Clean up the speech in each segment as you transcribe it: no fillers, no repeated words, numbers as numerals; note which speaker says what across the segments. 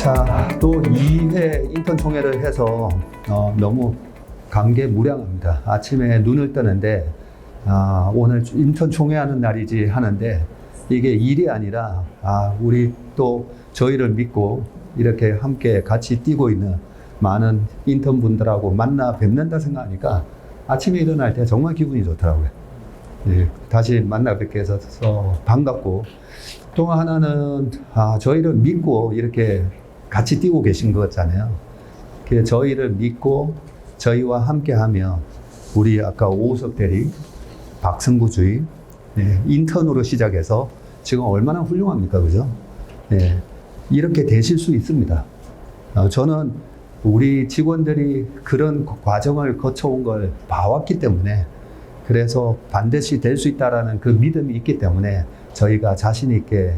Speaker 1: 자, 또 2회 인턴 총회를 해서 너무 감개무량합니다. 아침에 눈을 뜨는데 오늘 인턴 총회하는 날이지 하는데 이게 일이 아니라 우리 또 저희를 믿고 이렇게 함께 같이 뛰고 있는 많은 인턴 분들하고 만나 뵙는다 생각하니까 아침에 일어날 때 정말 기분이 좋더라고요. 네, 다시 만나 뵙게 해서 반갑고 또 하나는 저희를 믿고 이렇게 같이 뛰고 계신 거잖아요. 저희를 믿고 저희와 함께 하면 우리 아까 오우석 대리, 박승구 주임, 인턴으로 시작해서 지금 얼마나 훌륭합니까? 그죠? 네, 이렇게 되실 수 있습니다. 저는 우리 직원들이 그런 과정을 거쳐온 걸 봐왔기 때문에 그래서 반드시 될 수 있다라는 그 믿음이 있기 때문에 저희가 자신 있게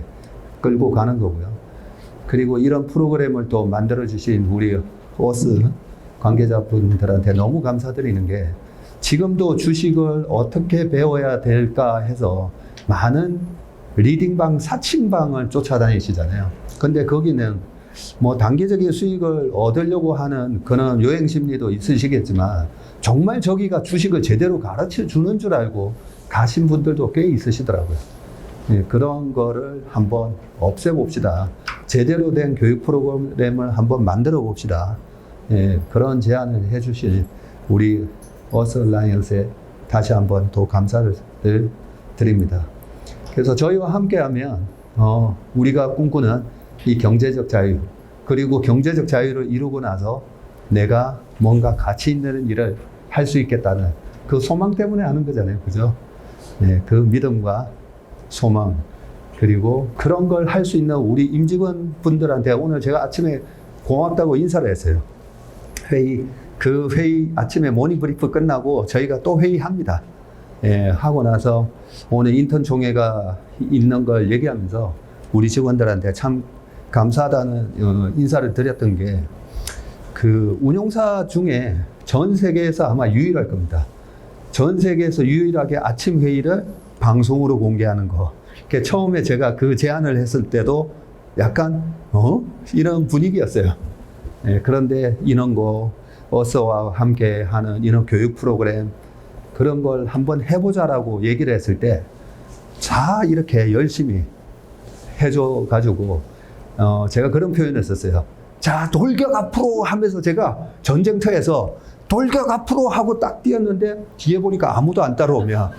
Speaker 1: 끌고 가는 거고요. 그리고 이런 프로그램을 또 만들어 주신 우리 어스 관계자분들한테 너무 감사드리는 게 지금도 주식을 어떻게 배워야 될까 해서 많은 리딩방, 사칭방을 쫓아다니시잖아요. 근데 거기는 뭐 단기적인 수익을 얻으려고 하는 그런 요행 심리도 있으시겠지만 정말 저기가 주식을 제대로 가르쳐 주는 줄 알고 가신 분들도 꽤 있으시더라고요. 그런 거를 한번 없애봅시다. 제대로 된 교육 프로그램을 한번 만들어 봅시다. 그런 제안을 해주실 우리 어스 얼라이언스에 다시 한번 또 감사를 드립니다. 그래서 저희와 함께하면 우리가 꿈꾸는 이 경제적 자유, 그리고 경제적 자유를 이루고 나서 내가 뭔가 가치 있는 일을 할 수 있겠다는 그 소망 때문에 하는 거잖아요. 그죠? 그 믿음과 소망, 그리고 그런 걸 할 수 있는 우리 임직원 분들한테 오늘 제가 아침에 고맙다고 인사를 했어요. 그 회의 아침에 모닝 브리프 끝나고 저희가 또 회의합니다. 하고 나서 오늘 인턴 총회가 있는 걸 얘기하면서 우리 직원들한테 참 감사하다는 인사를 드렸던 게 그 운용사 중에 전 세계에서 아마 유일할 겁니다. 전 세계에서 유일하게 아침 회의를 방송으로 공개하는 거. 처음에 제가 그 제안을 했을 때도 약간 이런 분위기였어요. 그런데 인원고 어서와 함께 하는 인원 교육 프로그램 그런 걸 한번 해보자라고 얘기를 했을 때 자 이렇게 열심히 해줘 가지고 제가 그런 표현을 했었어요. 자 돌격 앞으로 하면서 제가 전쟁터에서 돌격 앞으로 하고 딱 뛰었는데 뒤에 보니까 아무도 안 따라오면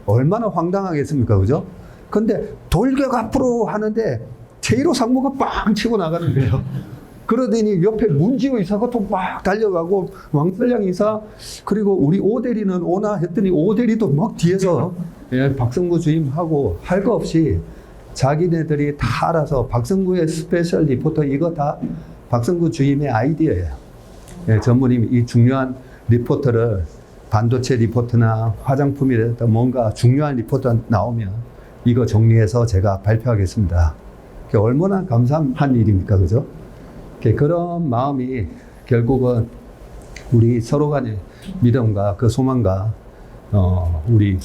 Speaker 1: 얼마나 황당하겠습니까? 그죠? 근데 돌격 앞으로 하는데 제1호 상무가 빵 치고 나가는 거예요. 그러더니 옆에 문지호 이사가 또 막 달려가고 왕설량 이사 그리고 우리 오대리는 오나 했더니 오대리도 막 뒤에서 박승구 주임하고 할 거 없이 자기네들이 다 알아서 박승구의 스페셜 리포터 이거 다 박승구 주임의 아이디어예요. 전무님이 이 중요한 리포터를 반도체 리포트나 화장품이라든가 뭔가 중요한 리포트 나오면 이거 정리해서 제가 발표하겠습니다. 얼마나 감사한 일입니까? 그죠? 그런 마음이 결국은 우리 서로 간의 믿음과 그 소망과 우리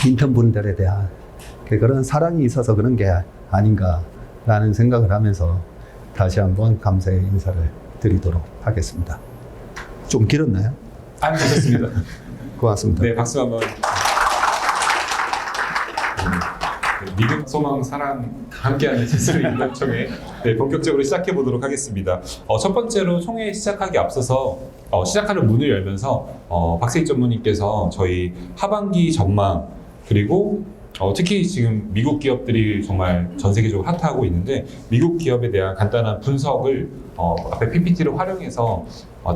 Speaker 1: 인턴분들에 대한 그런 사랑이 있어서 그런 게 아닌가라는 생각을 하면서 다시 한번 감사의 인사를 드리도록 하겠습니다. 좀 길었나요?
Speaker 2: 안 되셨습니다.
Speaker 1: 고맙습니다.
Speaker 2: 네, 박수 한번. 믿음, 소망, 사랑 다 함께하는 제스를 인턴 총회 본격적으로 시작해 보도록 하겠습니다. 첫 번째로 총회 시작하기 앞서서 시작하는 문을 열면서 박세희 전무님께서 저희 하반기 전망 그리고 특히 지금 미국 기업들이 정말 전 세계적으로 핫하고 있는데 미국 기업에 대한 간단한 분석을 앞에 PPT를 활용해서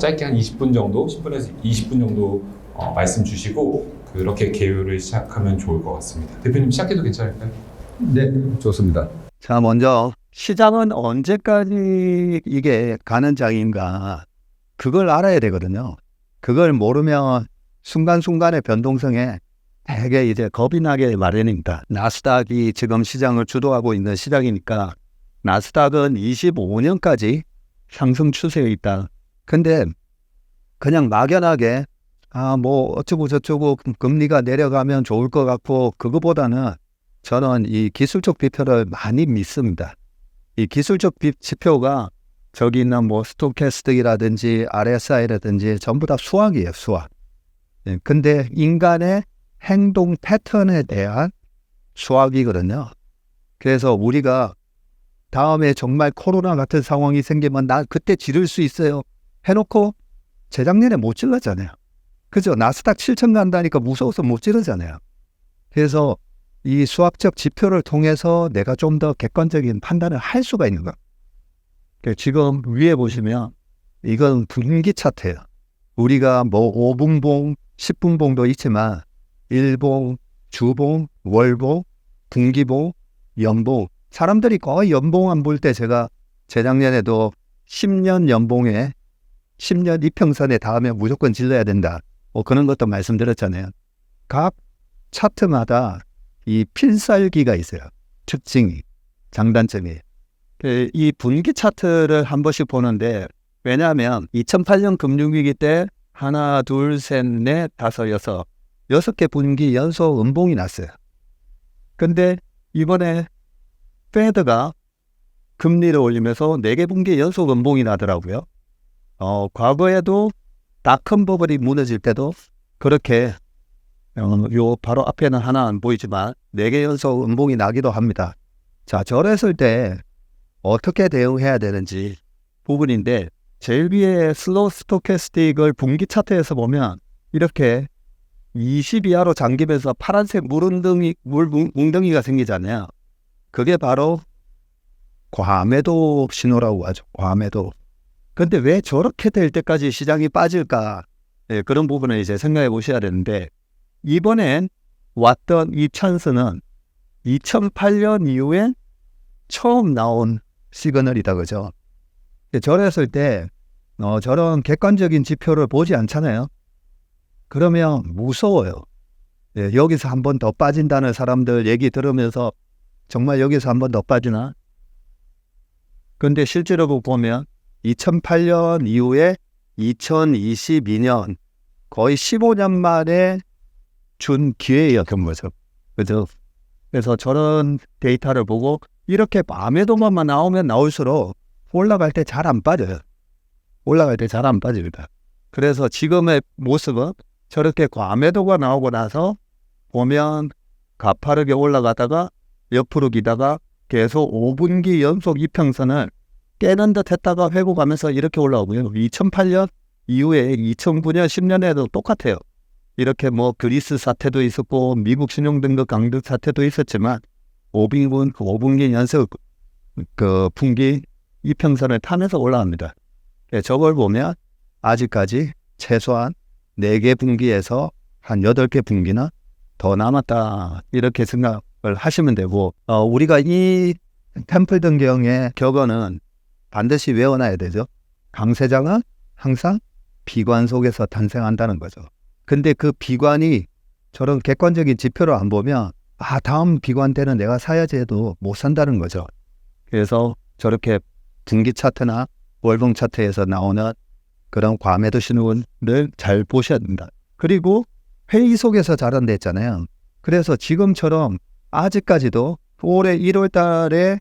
Speaker 2: 짧게 한 20분 정도, 10분에서 20분 정도 말씀 주시고 그렇게 개요를 시작하면 좋을 것 같습니다. 대표님 시작해도 괜찮을까요?
Speaker 1: 네, 좋습니다. 자, 먼저 시장은 언제까지 이게 가는 장인가 그걸 알아야 되거든요. 그걸 모르면 순간순간의 변동성에 되게 이제 겁이 나게 마련입니다. 나스닥이 지금 시장을 주도하고 있는 시장이니까 나스닥은 25년까지 상승 추세에 있다. 근데 그냥 막연하게 뭐 어쩌고 저쩌고 금리가 내려가면 좋을 것 같고 그거보다는 저는 이 기술적 지표를 많이 믿습니다. 이 기술적 지표가 저기 있는 뭐 스토캐스틱이라든지 RSI라든지 전부 다 수학이에요, 수학. 예, 근데 인간의 행동 패턴에 대한 수학이거든요. 그래서 우리가 다음에 정말 코로나 같은 상황이 생기면 나 그때 지를 수 있어요 해놓고 재작년에 못 질렀잖아요. 그죠? 나스닥 7천 간다니까 무서워서 못 지르잖아요. 그래서 이 수학적 지표를 통해서 내가 좀 더 객관적인 판단을 할 수가 있는 거예요. 지금 위에 보시면 이건 분기 차트예요. 우리가 뭐 5분봉, 10분봉도 있지만 일봉, 주봉, 월봉, 분기봉, 연봉, 사람들이 거의 연봉 안 볼 때 제가 재작년에도 10년 연봉에 10년 이평선에 닿으면 무조건 질러야 된다. 뭐 그런 것도 말씀드렸잖아요. 각 차트마다 이 필살기가 있어요. 특징이, 장단점이. 이 분기 차트를 한 번씩 보는데 왜냐하면 2008년 금융위기 때 하나, 둘, 셋, 넷, 다섯, 여섯 개 분기 연속 음봉이 났어요. 근데 이번에 페드가 금리를 올리면서 4개 분기 연속 음봉이 나더라고요. 과거에도 닷컴 버블이 무너질 때도 그렇게 요 바로 앞에는 하나 안 보이지만 4개 연속 음봉이 나기도 합니다. 자, 저랬을 때 어떻게 대응해야 되는지 부분인데 제일 위에 슬로우 스토캐스틱을 분기 차트에서 보면 이렇게 20 이하로 잠기면서 파란색 뭉덩이가 생기잖아요. 그게 바로 과매도 신호라고 하죠. 과매도. 근데 왜 저렇게 될 때까지 시장이 빠질까? 네, 그런 부분을 이제 생각해 보셔야 되는데 이번엔 왔던 이 찬스는 2008년 이후에 처음 나온 시그널이다, 그죠? 저랬을 때 저런 객관적인 지표를 보지 않잖아요. 그러면 무서워요. 예, 여기서 한 번 더 빠진다는 사람들 얘기 들으면서 정말 여기서 한 번 더 빠지나? 근데 실제로 보면 2008년 이후에 2022년 거의 15년 만에 준 기회였던 거죠. 그죠? 그래서 저런 데이터를 보고 이렇게 과매도만 나오면 나올수록 올라갈 때 잘 안 빠져요. 올라갈 때 잘 안 빠집니다. 그래서 지금의 모습은 저렇게 과매도가 나오고 나서 보면 가파르게 올라가다가 옆으로 기다가 계속 5분기 연속 이평선을 깨는 듯 했다가 회복하면서 이렇게 올라오고요. 2008년 이후에 2009년, 10년에도 똑같아요. 이렇게 뭐 그리스 사태도 있었고 미국 신용등급 강등 사태도 있었지만 5분기 연속 그 분기 이평선을 타면서 올라갑니다. 저걸 보면 아직까지 최소한 4개 분기에서 한 8개 분기나 더 남았다 이렇게 생각을 하시면 되고 우리가 이 템플턴경의 격언은 반드시 외워놔야 되죠. 강세장은 항상 비관 속에서 탄생한다는 거죠. 근데 그 비관이 저런 객관적인 지표를 안 보면 다음 비관 때는 내가 사야지 해도 못 산다는 거죠. 그래서 저렇게 분기 차트나 월봉 차트에서 나오는 그런 과매도 신호를 잘 보셔야 된다. 그리고 회의 속에서 자란댔잖아요. 그래서 지금처럼 아직까지도 올해 1월 달에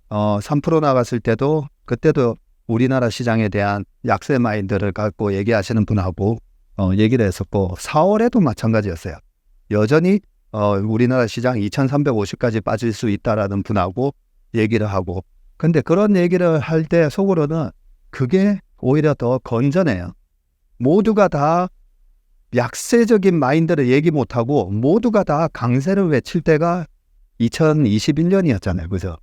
Speaker 1: 3% 나갔을 때도 그때도 우리나라 시장에 대한 약세 마인드를 갖고 얘기하시는 분하고 얘기를 했었고 4월에도 마찬가지였어요. 여전히 우리나라 시장 2350까지 빠질 수 있다라는 분하고 얘기를 하고 근데 그런 얘기를 할 때 속으로는 그게 오히려 더 건전해요. 모두가 다 약세적인 마인드를 얘기 못하고 모두가 다 강세를 외칠 때가 2021년이었잖아요. 그죠?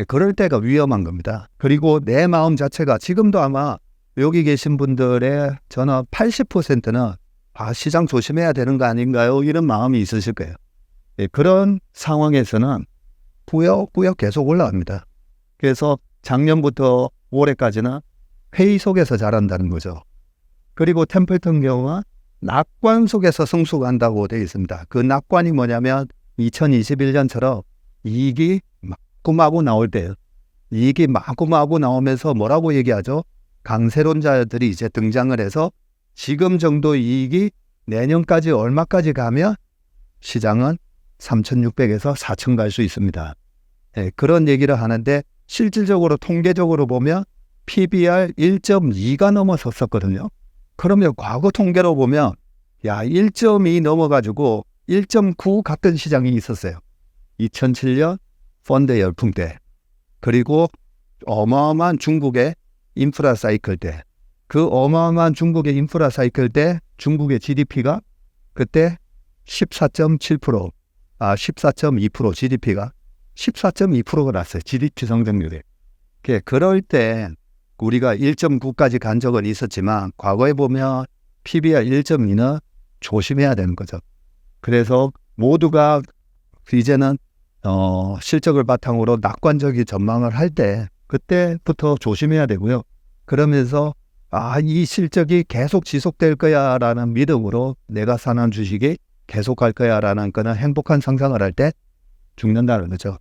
Speaker 1: 그럴 때가 위험한 겁니다. 그리고 내 마음 자체가 지금도 아마 여기 계신 분들의 저는 80%는 시장 조심해야 되는 거 아닌가요? 이런 마음이 있으실 거예요. 그런 상황에서는 꾸역꾸역 계속 올라갑니다. 그래서 작년부터 올해까지는 회의 속에서 자란다는 거죠. 그리고 템플턴 경우는 낙관 속에서 승수한다고 되어 있습니다. 그 낙관이 뭐냐면 2021년처럼 이익이 마구마구 나올 때예요. 이익이 마구마구 나오면서 뭐라고 얘기하죠? 강세론자들이 이제 등장을 해서 지금 정도 이익이 내년까지 얼마까지 가면 시장은 3,600에서 4,000 갈 수 있습니다. 네, 그런 얘기를 하는데 실질적으로 통계적으로 보면 PBR 1.2가 넘어섰었거든요. 그러면 과거 통계로 보면 1.2 넘어가지고 1.9 갔던 시장이 있었어요. 2007년 펀드 열풍 때, 그리고 어마어마한 중국의 인프라 사이클 때, 그 어마어마한 중국의 인프라 사이클 때 중국의 GDP가 그때 14.7%, 14.2% GDP가 14.2%가 났어요. GDP 성장률이. 그럴 때 우리가 1.9까지 간 적은 있었지만 과거에 보면 PBR 1.2는 조심해야 되는 거죠. 그래서 모두가 이제는 실적을 바탕으로 낙관적인 전망을 할 때 그때부터 조심해야 되고요. 그러면서 이 실적이 계속 지속될 거야 라는 믿음으로 내가 사는 주식이 계속 갈 거야 라는 거는 행복한 상상을 할 때 죽는다는 거죠.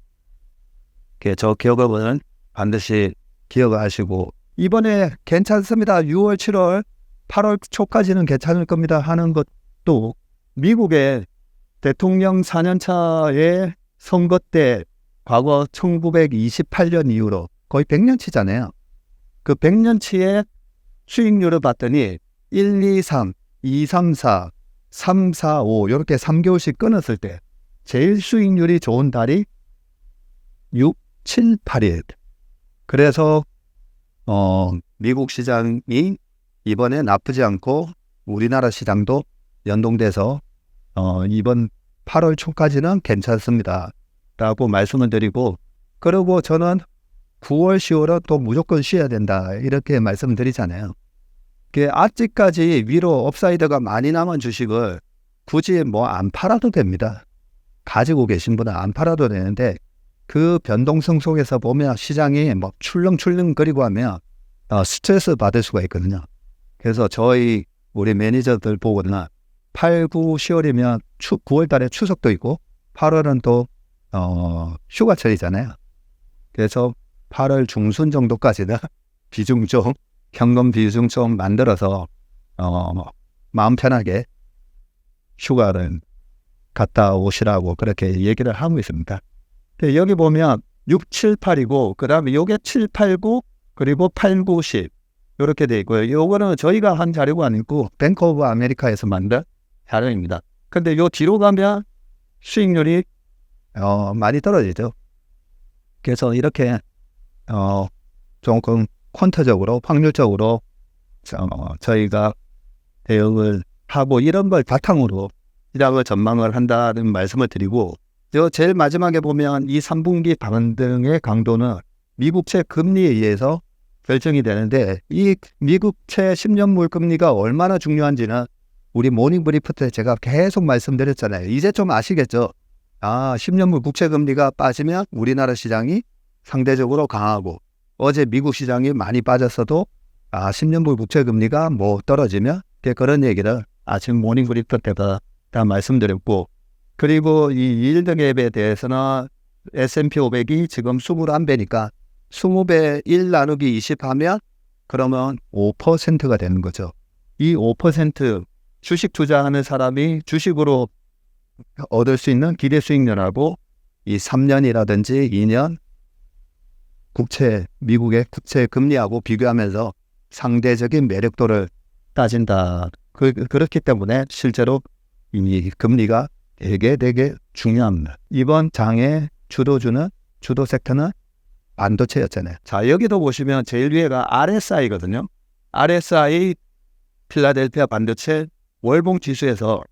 Speaker 1: 저 기억은 반드시 기억하시고, 이번에 괜찮습니다. 6월, 7월, 8월 초까지는 괜찮을 겁니다 하는 것도 미국의 대통령 4년차의 선거 때 과거 1928년 이후로 거의 100년치잖아요. 그 100년치의 수익률을 봤더니 1, 2, 3, 2, 3, 4, 3, 4, 5 이렇게 3개월씩 끊었을 때 제일 수익률이 좋은 달이 6, 7, 8일. 그래서 미국 시장이 이번에 나쁘지 않고 우리나라 시장도 연동돼서 이번 8월 초까지는 괜찮습니다 라고 말씀을 드리고, 그리고 저는 9월, 10월은 또 무조건 쉬어야 된다 이렇게 말씀을 드리잖아요. 아직까지 위로 업사이드가 많이 남은 주식을 굳이 안 팔아도 됩니다. 가지고 계신 분은 안 팔아도 되는데, 그 변동성 속에서 보면 시장이 출렁출렁거리고 하면 스트레스 받을 수가 있거든요. 그래서 우리 매니저들 보고는 8, 9, 10월이면 9월 달에 추석도 있고 8월은 또 휴가철이잖아요. 그래서 8월 중순 정도까지는 현금 비중 좀 만들어서 마음 편하게 휴가를 갔다 오시라고 그렇게 얘기를 하고 있습니다. 여기 보면 6, 7, 8이고 그 다음에 요게 7, 8, 9 그리고 8, 9, 10 이렇게 돼 있고요. 요거는 저희가 한 자료가 아니고 뱅크 오브 아메리카에서 만든 자료입니다. 근데 요 뒤로 가면 수익률이 많이 떨어지죠. 그래서 이렇게 조금 퀀터적으로 확률적으로 저희가 대응을 하고 이런 걸 바탕으로 시장을 전망을 한다는 말씀을 드리고, 제일 마지막에 보면 이 3분기 반등의 강도는 미국채 금리에 의해서 결정이 되는데, 이 미국채 10년물 금리가 얼마나 중요한지는 우리 모닝 브리프 때 제가 계속 말씀드렸잖아요. 이제 좀 아시겠죠? 10년물 국채 금리가 빠지면 우리나라 시장이 상대적으로 강하고, 어제 미국 시장이 많이 빠졌어도 10년물 국채 금리가 떨어지면 그런 얘기를 아침 모닝 브리프 때가 다 말씀드렸고, 그리고 이 일드 갭에 대해서는 S&P 500이 지금 21배니까 20배 1 나누기 20 하면 그러면 5%가 되는 거죠. 이 5% 주식 투자하는 사람이 주식으로 얻을 수 있는 기대 수익률하고 이 3년이라든지 2년 미국의 국채 금리하고 비교하면서 상대적인 매력도를 따진다. 그렇기 때문에 실제로 이 금리가 되게 중요합니다. 이번 장의 주도 섹터는 반도체였잖아요. 자, 여기도 보시면 제일 위에가 RSI거든요. RSI 필라델피아 반도체 월봉 지수에서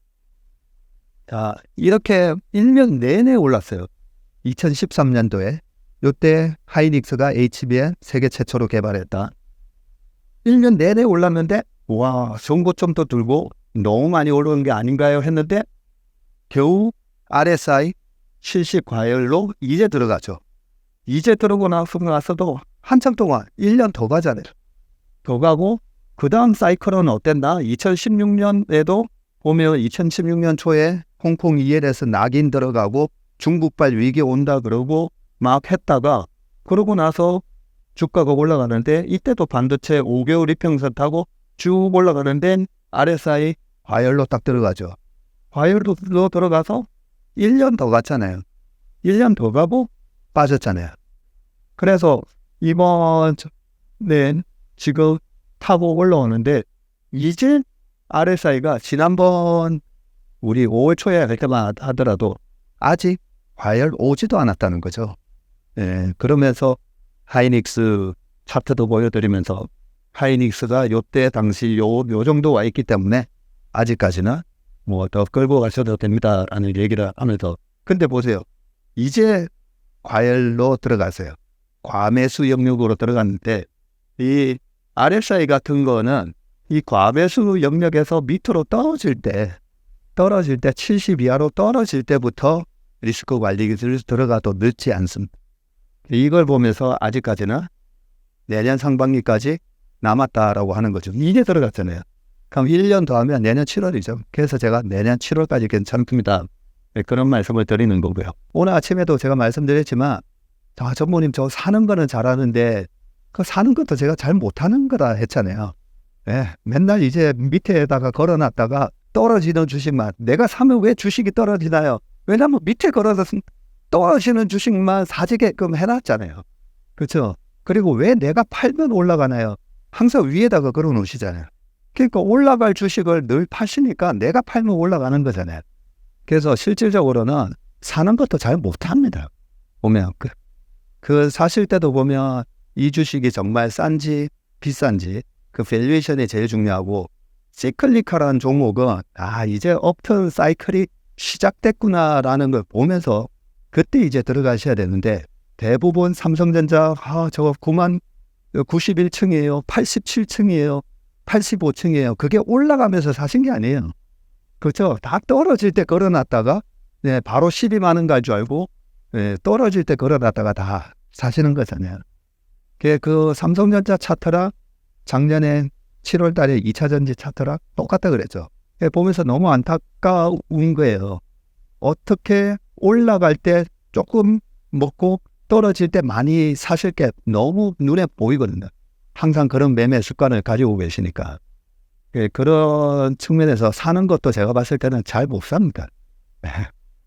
Speaker 1: 이렇게 1년 내내 올랐어요. 2013년도에 이때 하이닉스가 HBM 세계 최초로 개발했다. 1년 내내 올랐는데 정고점도 들고 너무 많이 오르는 게 아닌가요 했는데 겨우 RSI 실식 과열로 이제 들어가죠. 이제 들어오고 나서도 한참 동안 1년 더 가잖아요. 더 가고 그 다음 사이클은 어땠나? 2016년에도 보면 2016년 초에 홍콩 ELS 낙인 들어가고 중국발 위기 온다 그러고 막 했다가, 그러고 나서 주가가 올라가는데 이때도 반도체 5개월 이평선 타고 쭉 올라가는데 RSI 과열로 딱 들어가죠. 과열로 들어가서 1년 더 갔잖아요. 1년 더 가고 빠졌잖아요. 그래서 이번
Speaker 3: 네, 지금 타고 올라오는데 이제 RSI가 지난번 우리 5월 초에 할 때만 하더라도 아직 과열 오지도 않았다는 거죠. 예, 그러면서 하이닉스 차트도 보여드리면서 하이닉스가 요때 당시 요 정도 와 있기 때문에 아직까지는 뭐 더 끌고 가셔도 됩니다라는 얘기를 하면서, 근데 보세요. 이제 과열로 들어가세요. 과매수 영역으로 들어갔는데 이 RSI 같은 거는 이 과매수 영역에서 밑으로 떨어질 때 70 이하로 떨어질 때부터 리스크 관리 기술을 들어가도 늦지 않습니다. 이걸 보면서 아직까지는 내년 상반기까지 남았다라고 하는 거죠. 이제 들어갔잖아요. 그럼 1년 더 하면 내년 7월이죠. 그래서 제가 내년 7월까지 괜찮습니다. 네, 그런 말씀을 드리는 거고요. 오늘 아침에도 제가 말씀드렸지만, 전무님 저 사는 거는 잘하는데 그 사는 것도 제가 잘 못하는 거다 했잖아요. 네, 맨날 이제 밑에다가 걸어놨다가 떨어지는 주식만, 내가 사면 왜 주식이 떨어지나요? 왜냐면 밑에 걸어서 떨어지는 주식만 사지게끔 해놨잖아요. 그렇죠? 그리고 왜 내가 팔면 올라가나요? 항상 위에다가 걸어 놓으시잖아요. 그러니까 올라갈 주식을 늘 파시니까 내가 팔면 올라가는 거잖아요. 그래서 실질적으로는 사는 것도 잘 못합니다. 보면 그 사실 때도 보면 이 주식이 정말 싼지 비싼지 그 밸류에이션이 제일 중요하고, 시클리컬한 종목은 이제 업턴 사이클이 시작됐구나라는 걸 보면서 그때 이제 들어가셔야 되는데, 대부분 삼성전자 저거 9만 91층이에요, 87층이에요, 85층이에요. 그게 올라가면서 사신 게 아니에요. 그렇죠? 다 떨어질 때 걸어놨다가 바로 12만 원 갈 줄 알고 떨어질 때 걸어놨다가 다 사시는 거잖아요. 그 삼성전자 차트랑 작년에 7월 달에 2차전지 차트랑 똑같다 그랬죠. 보면서 너무 안타까운 거예요. 어떻게 올라갈 때 조금 먹고 떨어질 때 많이 사실 게 너무 눈에 보이거든요. 항상 그런 매매 습관을 가지고 계시니까. 그런 측면에서 사는 것도 제가 봤을 때는 잘 못 삽니다.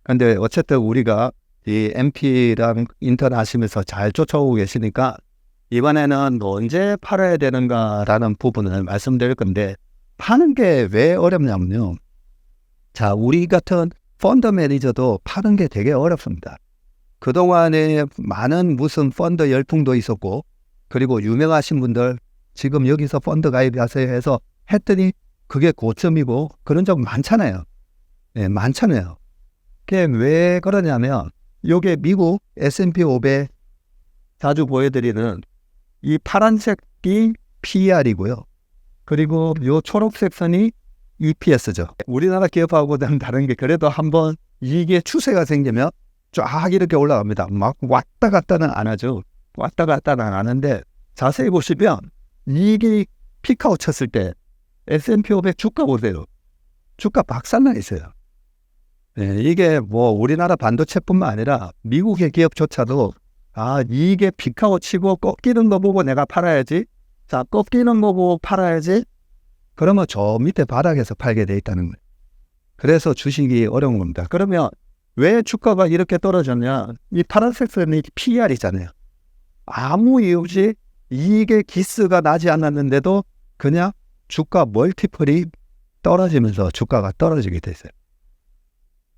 Speaker 3: 근데 어쨌든 우리가 이 MP랑 인턴 하시면서 잘 쫓아오고 계시니까 이번에는 언제 팔아야 되는가라는 부분을 말씀드릴 건데, 파는 게 왜 어렵냐면요. 자, 우리 같은 펀드 매니저도 파는 게 되게 어렵습니다. 그동안에 많은 무슨 펀드 열풍도 있었고, 그리고 유명하신 분들 지금 여기서 펀드 가입하세요 해서 했더니 그게 고점이고 그런 적 많잖아요. 네, 많잖아요. 그게 왜 그러냐면, 요게 미국 S&P 500 자주 보여드리는 이 파란색이 PER이고요. 그리고 요 초록색 선이 EPS죠. 우리나라 기업하고는 다른 게, 그래도 한번 이게 추세가 생기면 쫙 이렇게 올라갑니다. 막 왔다 갔다는 안 하죠. 왔다 갔다는 안 하는데, 자세히 보시면 이게 피크아웃 쳤을 때 S&P 500 주가 보세요. 주가 박살나 있어요. 네, 이게 뭐 우리나라 반도체뿐만 아니라 미국의 기업조차도 이게 피크아웃 치고 꺾이는 거 보고 내가 팔아야지. 자, 꺾이는 거 보고 팔아야지. 그러면 저 밑에 바닥에서 팔게 돼 있다는 거예요. 그래서 주식이 어려운 겁니다. 그러면 왜 주가가 이렇게 떨어졌냐? 이 파란색 선이 PER이잖아요. 아무 이유 없이 이게 기스가 나지 않았는데도 그냥 주가 멀티플이 떨어지면서 주가가 떨어지게 됐어요.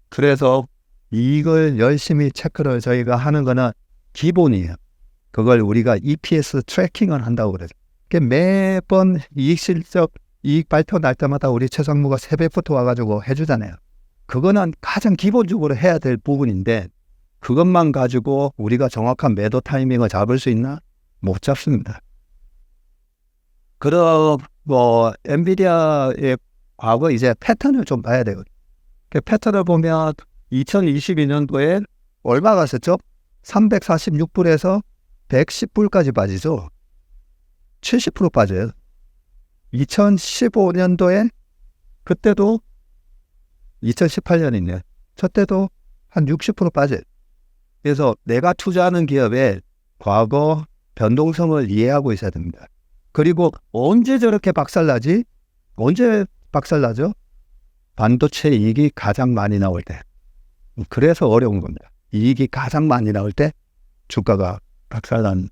Speaker 3: 그래서 이걸 열심히 체크를 저희가 하는 거는 기본이에요. 그걸 우리가 EPS 트래킹을 한다고 그러죠. 매번 이익 실적, 이익 발표 날 때마다 우리 최상무가 새벽부터 와가지고 해주잖아요. 그거는 가장 기본적으로 해야 될 부분인데, 그것만 가지고 우리가 정확한 매도 타이밍을 잡을 수 있나? 못 잡습니다. 그럼 엔비디아의 과거 이제 패턴을 좀 봐야 되거든요. 그 패턴을 보면 2022년도에 얼마 갔었죠? 346불에서 110불까지 빠지죠. 70% 빠져요. 2015년도에 그때도 2018년이네요. 저 때도 한 60% 빠져요. 그래서 내가 투자하는 기업의 과거 변동성을 이해하고 있어야 됩니다. 그리고 언제 저렇게 박살나지? 언제 박살나죠? 반도체 이익이 가장 많이 나올 때. 그래서 어려운 겁니다. 이익이 가장 많이 나올 때 주가가 박살난.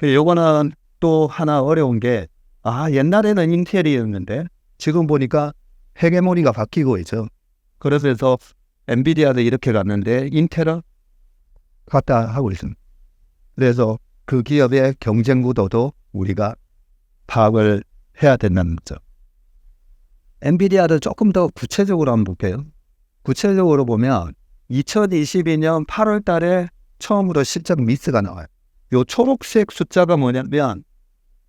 Speaker 3: 요거는 또 하나 어려운 게, 옛날에는 인텔이었는데 지금 보니까 헤게모니가 바뀌고 있죠. 그래서 엔비디아도 이렇게 갔는데 인텔은 갔다 하고 있습니다. 그래서 그 기업의 경쟁 구도도 우리가 파악을 해야 된다는 거죠. 엔비디아를 조금 더 구체적으로 한번 볼게요. 구체적으로 보면 2022년 8월 달에 처음으로 실적 미스가 나와요. 요 초록색 숫자가 뭐냐면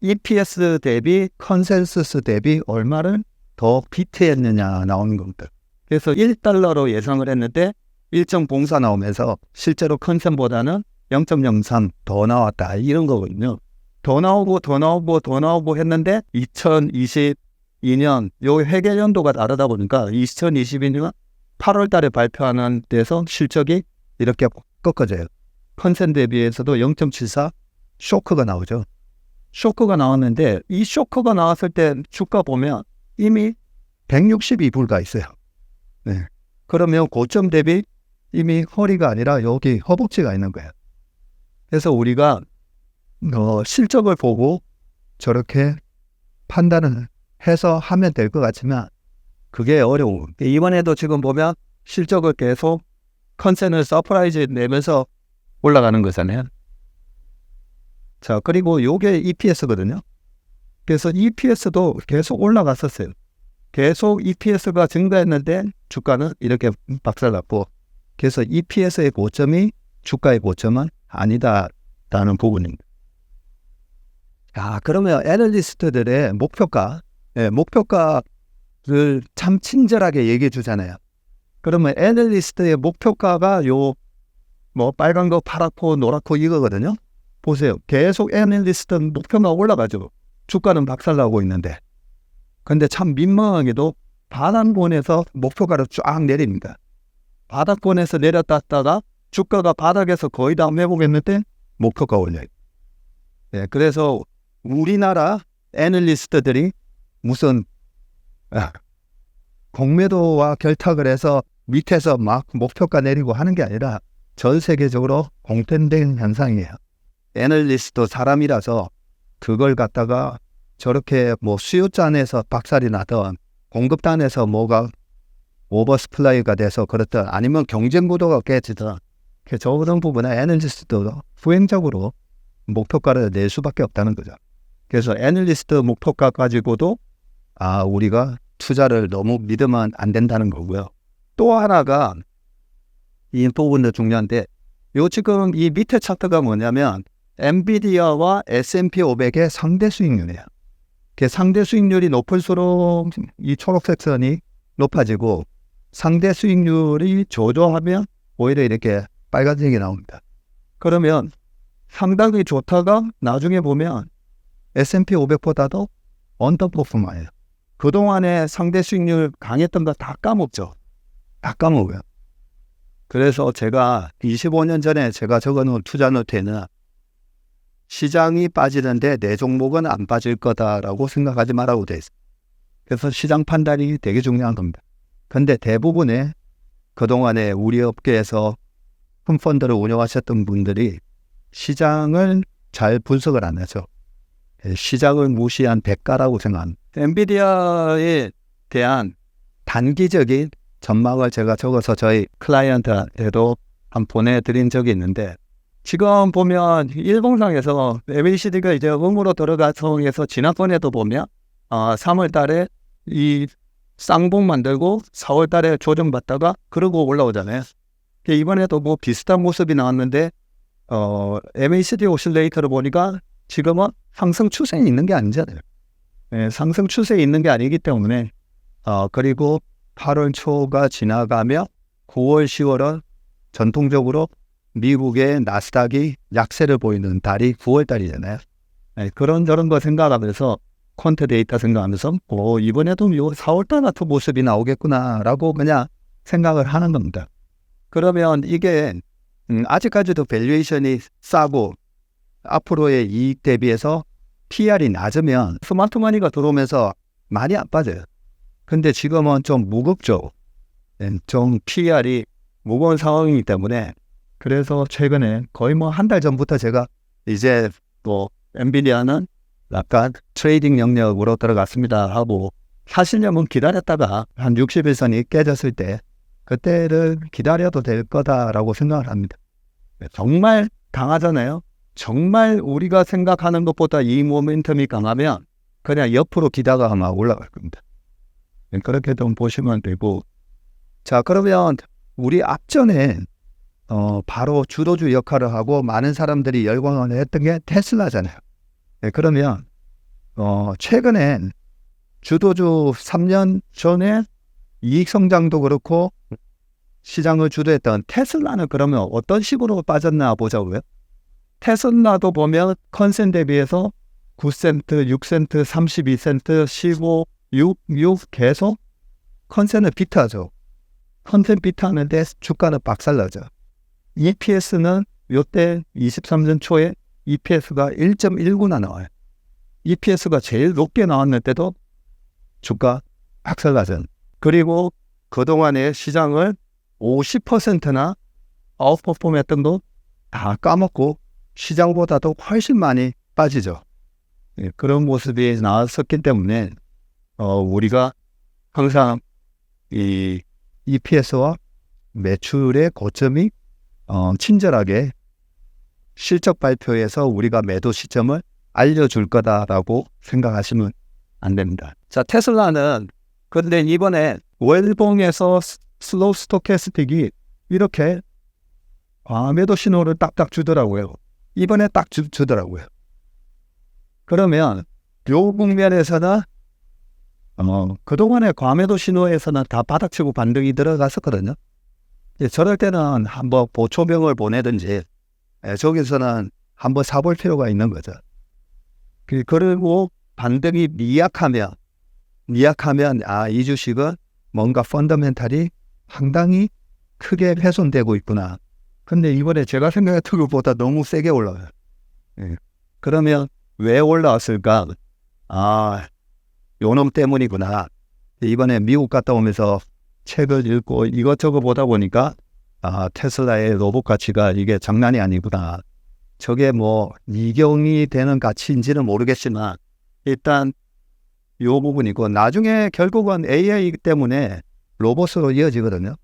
Speaker 3: EPS 대비 컨센서스 대비 얼마를 더 비트했느냐 나오는 겁니다. 그래서 1달러로 예상을 했는데 1.04 나오면서 실제로 컨센보다는 0.03 더 나왔다 이런 거거든요. 더 나오고 했는데 2022년 요 회계 연도가 다르다 보니까 2022년 8월 달에 발표하는 데서 실적이 이렇게 꺾어져요. 컨센 대비해서도 0.74 쇼크가 나오죠. 쇼크가 나왔는데 이 쇼크가 나왔을 때 주가 보면 이미 162불가 있어요. 네. 그러면 고점 대비 이미 허리가 아니라 여기 허벅지가 있는 거예요. 그래서 우리가 실적을 보고 저렇게 판단을 해서 하면 될 것 같지만 그게 어려워. 이번에도 지금 보면 실적을 계속 컨센을 서프라이즈 내면서 올라가는 거잖아요. 자, 그리고 요게 EPS거든요. 그래서 EPS도 계속 올라갔었어요. 계속 EPS가 증가했는데 주가는 이렇게 박살났고, 그래서 EPS의 고점이 주가의 고점은 아니다라는 부분입니다. 그러면 애널리스트들의 목표가를 참 친절하게 얘기해 주잖아요. 그러면 애널리스트의 목표가가 빨간 거, 파랗고, 노랗고 이거거든요. 보세요. 계속 애널리스트는 목표가 올라가죠. 주가는 박살나고 있는데. 근데 참 민망하게도 바닥권에서 목표가를 쫙 내립니다. 바닥권에서 내렸다가 주가가 바닥에서 거의 다 회복했는데 목표가 올려요. 네, 그래서 우리나라 애널리스트들이 무슨 공매도와 결탁을 해서 밑에서 막 목표가 내리고 하는 게 아니라 전 세계적으로 공통된 현상이에요. 애널리스트 사람이라서 그걸 갖다가 저렇게 수요잔에서 박살이 나던 공급단에서 뭐가 오버스플라이가 돼서 그렇든 아니면 경쟁 구도가 깨지든 저런 부분에 애널리스트도 후행적으로 목표가를 낼 수밖에 없다는 거죠. 그래서 애널리스트 목표가 가지고도 우리가 투자를 너무 믿으면 안 된다는 거고요. 또 하나가 이 부분도 중요한데 지금 이 밑에 차트가 뭐냐면 엔비디아와 S&P 500의 상대 수익률이에요. 상대 수익률이 높을수록 이 초록색 선이 높아지고 상대 수익률이 저조하면 오히려 이렇게 빨간색이 나옵니다. 그러면 상당히 좋다가 나중에 보면 S&P 500보다도 언더퍼폼해요. 그동안에 상대 수익률 강했던 거 다 까먹죠. 다 까먹어요. 그래서 제가 25년 전에 제가 적어놓은 투자 노트에는 시장이 빠지는데 내 종목은 안 빠질 거다라고 생각하지 말라고 돼 있어요. 그래서 시장 판단이 되게 중요한 겁니다. 근데 대부분의 그동안에 우리 업계에서 큰 펀드를 운영하셨던 분들이 시장을 잘 분석을 안 하죠. 시장을 무시한 대가라고 생각합니다. 엔비디아에 대한 단기적인 전망을 제가 적어서 저희 클라이언트한테도 한 보내드린 적이 있는데 지금 보면 일봉상에서 MACD가 이제 음으로 들어가서 지난번에도 보면 3월 달에 이 쌍봉 만들고 4월 달에 조정받다가 그러고 올라오잖아요. 이번에도 비슷한 모습이 나왔는데 MACD 오실레이터를 보니까 지금은 상승 추세에 있는 게 아니잖아요. 상승 추세에 있는 게 아니기 때문에 그리고 8월 초가 지나가며 9월, 10월은 전통적으로 미국의 나스닥이 약세를 보이는 달이 9월 달이잖아요. 그런 거 생각하면서 퀀트 데이터 생각하면서 이번에도 4월 달 같은 모습이 나오겠구나라고 그냥 생각을 하는 겁니다. 그러면 이게 아직까지도 밸류에이션이 싸고 앞으로의 이익 대비해서 PR이 낮으면 스마트머니가 들어오면서 많이 안 빠져요. 근데 지금은 좀 무겁죠. 좀 PR이 무거운 상황이기 때문에 그래서 최근에 거의 한 달 전부터 제가 이제 엔비디아는 약간 트레이딩 영역으로 들어갔습니다 하고 사실려면 기다렸다가 한 60일선이 깨졌을 때 그때를 기다려도 될 거다라고 생각을 합니다. 정말 강하잖아요. 정말 우리가 생각하는 것보다 이 모멘텀이 강하면 그냥 옆으로 기다가 아마 올라갈 겁니다. 그렇게 좀 보시면 되고, 자 그러면 우리 앞전에 바로 주도주 역할을 하고 많은 사람들이 열광을 했던 게 테슬라잖아요. 그러면 최근엔 주도주 3년 전에 이익 성장도 그렇고 시장을 주도했던 테슬라는 그러면 어떤 식으로 빠졌나 보자고요. 테슬라도 보면 컨센 대비해서 9센트, 6센트, 32센트, 15, 6 계속 컨센을 비트하죠. 컨센 비트하는데 주가는 박살나죠. EPS는 요때 23년 초에 EPS가 1.19나 나와요. EPS가 제일 높게 나왔는데도 주가 박살나죠. 그리고 그동안의 시장을 50%나 아웃퍼폼 했던 거 다 까먹고 시장보다도 훨씬 많이 빠지죠. 그런 모습이 나왔었기 때문에 우리가 항상 이 EPS와 매출의 고점이 친절하게 실적 발표에서 우리가 매도 시점을 알려줄 거다라고 생각하시면 안 됩니다. 자, 테슬라는 근데 이번에 월봉에서 슬로우 스토캐스틱이 이렇게 과매도 신호를 딱딱 주더라고요. 이번에 딱 주더라고요. 그러면 요 국면에서는 그동안의 과매도 신호에서는 다 바닥치고 반등이 들어갔었거든요. 저럴 때는 한번 보초병을 보내든지 저기서는 한번 사볼 필요가 있는 거죠. 그리고 반등이 미약하면 이 주식은 뭔가 펀더멘탈이 상당히 크게 훼손되고 있구나. 근데 이번에 제가 생각했던 것보다 너무 세게 올라와요. 그러면 왜 올라왔을까? 요놈 때문이구나. 이번에 미국 갔다 오면서 책을 읽고 이것저것 보다 보니까 테슬라의 로봇 가치가 이게 장난이 아니구나. 저게 뭐 이경이 되는 가치인지는 모르겠지만 일단 요 부분이고 나중에 결국은 AI 때문에 로봇으로 이어지거든요.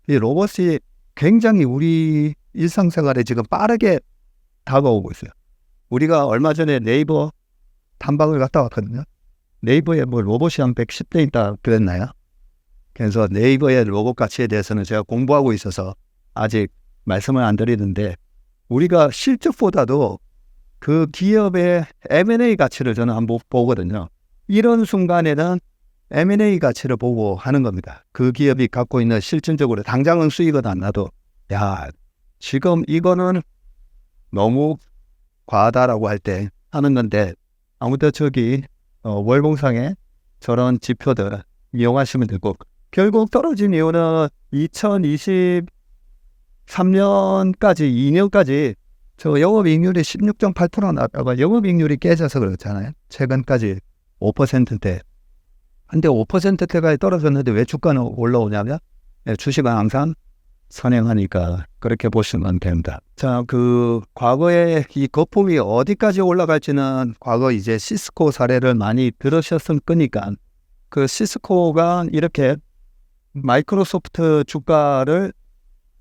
Speaker 3: 이 로봇이 굉장히 우리 일상생활에 지금 빠르게 다가오고 있어요. 우리가 얼마 전에 네이버 탐방을 갔다 왔거든요. 네이버에 뭐 로봇이 한 110대 있다 그랬나요? 그래서 네이버의 로봇 가치에 대해서는 제가 공부하고 있어서 아직 말씀을 안 드리는데 우리가 실적보다도 그 기업의 M&A 가치를 저는 한번 보거든요. 이런 순간에는 M&A 가치를 보고 하는 겁니다. 그 기업이 갖고 있는 실질적으로 당장은 수익은 안 나도 지금 이거는 너무 과하다라고 할 때 하는 건데 아무튼 저기 월봉상에 저런 지표들 이용하시면 되고 결국 떨어진 이유는 2023년까지 2년까지 저 영업이익률이 16.8% 나왔다가 영업이익률이 깨져서 그렇잖아요. 최근까지 5%대. 근데 5%대가 떨어졌는데 왜 주가는 올라오냐면 주식은 항상 선행하니까 그렇게 보시면 됩니다. 자, 그 과거에 이 거품이 어디까지 올라갈지는 과거 이제 시스코 사례를 많이 들으셨을 거니까 그 시스코가 이렇게 마이크로소프트 주가를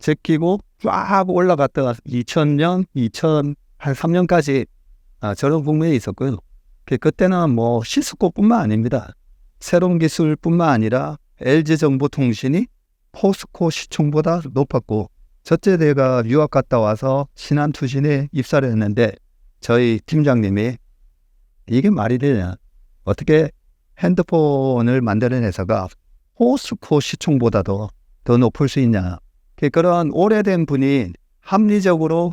Speaker 3: 제끼고 쫙 올라갔다가 2000년, 2003년까지 저런 국면이 있었고요. 그때는 뭐 시스코뿐만 아닙니다. 새로운 기술뿐만 아니라 LG정보통신이 포스코 시총보다 높았고 첫째 대가 유학 갔다 와서 신한투신에 입사를 했는데 저희 팀장님이 이게 말이 되냐. 어떻게 핸드폰을 만드는 회사가 포스코 시총보다도 더 높을 수 있냐. 그런 오래된 분이 합리적으로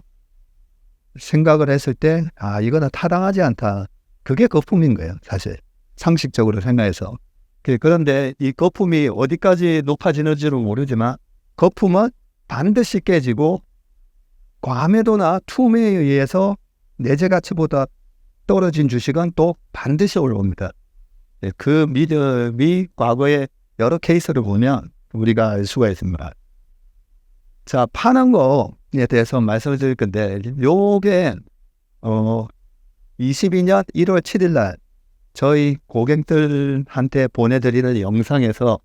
Speaker 3: 생각을 했을 때 이거는 타당하지 않다. 그게 거품인 거예요. 사실 상식적으로 생각해서. 그런데 이 거품이 어디까지 높아지는지는 모르지만 거품은 반드시 깨지고 과매도나 투매에 의해서 내재 가치보다 떨어진 주식은 또 반드시 올라옵니다. 그 믿음이 과거의 여러 케이스를 보면 우리가 알 수가 있습니다. 자, 파는 거에 대해서 말씀을 드릴 건데 요게 22년 1월 7일 날 저희 고객들한테 보내드리는 영상에서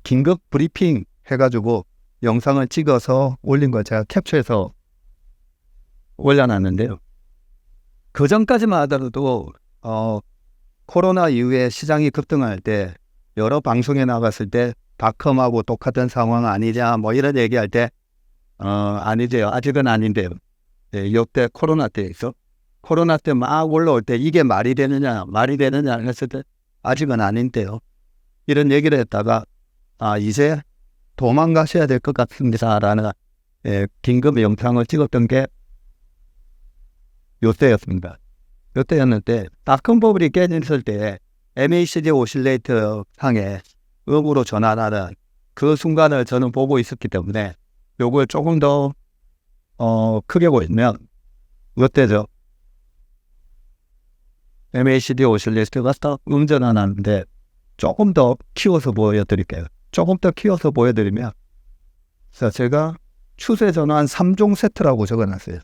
Speaker 3: 긴급 브리핑 해가지고 영상을 찍어서 올린 걸 제가 캡처해서 올려놨는데요. 그 전까지만 하더라도 코로나 이후에 시장이 급등할 때 여러 방송에 나갔을 때 닷컴하고 똑같은 상황 아니냐 뭐 이런 얘기할 때 아니죠. 아직은 아닌데요. 네, 이때 코로나 때였어. 코로나 때 막 올라올 때 이게 말이 되느냐 했을 때 아직은 아닌데요. 이런 얘기를 했다가 이제 도망가셔야 될 것 같습니다라는 긴급 영상을 찍었던 게 요때였습니다. 요때였는데 닷컴 버블이 깨졌을 때 MACD 오실레이터 상에 음으로 전환하는 그 순간을 저는 보고 있었기 때문에 요걸 조금 더 크게 보이면 요때죠. MACD 오실레이터가 딱 음전환하는데 조금 더 키워서 보여드릴게요. 조금 더 키워서 보여드리면 제가 추세 전환 3종 세트라고 적어놨어요.